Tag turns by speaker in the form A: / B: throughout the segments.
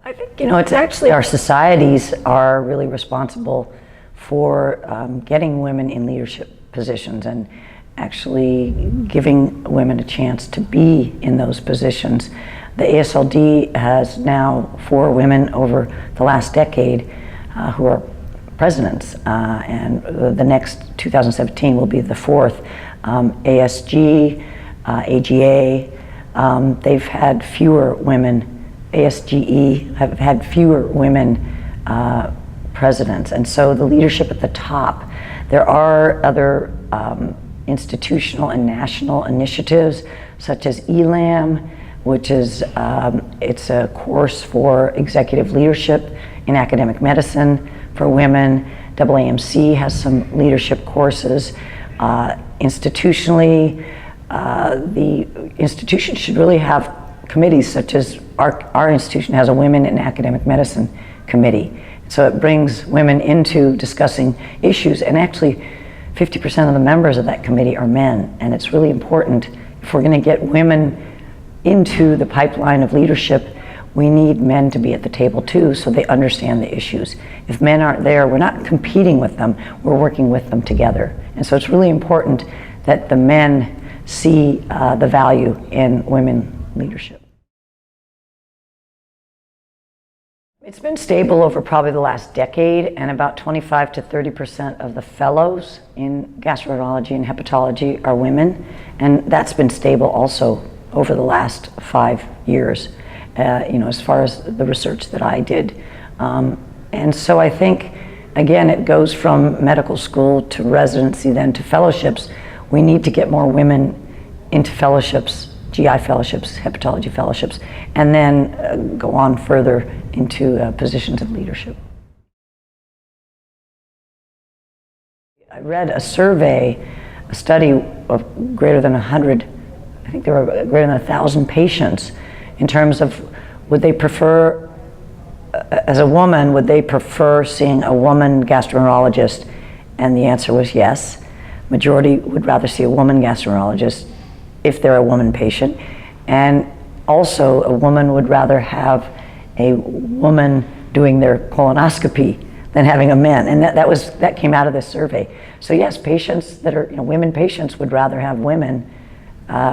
A: I think, it's actually our societies are really responsible for getting women in leadership positions and actually giving women a chance to be in those positions. The AASLD has now 4 women over the last decade who are presidents, and the next 2017 will be the 4th. ASG, AGA, they've had fewer women. ASGE have had fewer women presidents, and so the leadership at the top. There are other institutional and national initiatives such as ELAM, which is it's a course for executive leadership in academic medicine for women. AAMC has some leadership courses. Institutionally, the institution should really have committees such as our institution has a Women in Academic Medicine committee. So it brings women into discussing issues, and actually 50% of the members of that committee are men, and it's really important. If we're going to get women into the pipeline of leadership, we need men to be at the table too, so they understand the issues. If men aren't there, we're not competing with them, we're working with them together. And so it's really important that the men see the value in women leadership. It's been stable over probably the last decade, and about 25 to 30% of the fellows in gastroenterology and hepatology are women, and that's been stable also over the last 5 years, as far as the research that I did. And so I think, again, it goes from medical school to residency, then to fellowships. We need to get more women into fellowships, GI fellowships, hepatology fellowships, and then go on further into positions of leadership. I read a survey, a study of greater than 100, I think there were greater than 1,000 patients, in terms of would they prefer, as a woman, would they prefer seeing a woman gastroenterologist? And the answer was yes. Majority would rather see a woman gastroenterologist if they're a woman patient. And also a woman would rather have a woman doing their colonoscopy than having a man. And that came out of this survey. So yes, patients that are, women patients would rather have women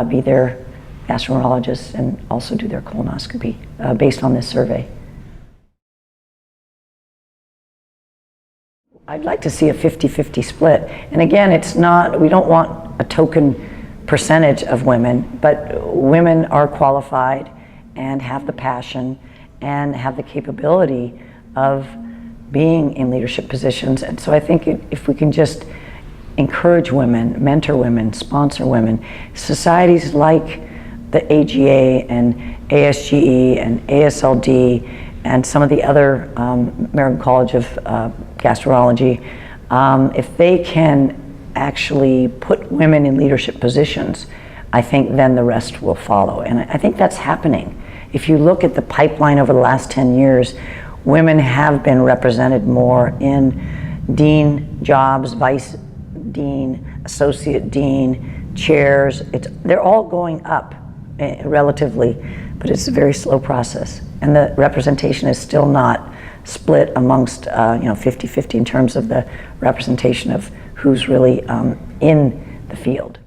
A: be their gastroenterologists and also do their colonoscopy based on this survey. I'd like to see a 50-50 split. And again, we don't want a token percentage of women, but women are qualified and have the passion and have the capability of being in leadership positions. And so I think if we can just encourage women, mentor women, sponsor women, societies like the AGA and ASGE and ASLD and some of the other American College of Gastroenterology, if they can actually put women in leadership positions, I think then the rest will follow. And I think that's happening. If you look at the pipeline over the last 10 years, women have been represented more in dean jobs, vice dean, associate dean, chairs. They're all going up relatively, but it's a very slow process. And the representation is still not split amongst 50-50 in terms of the representation of who's really in the field.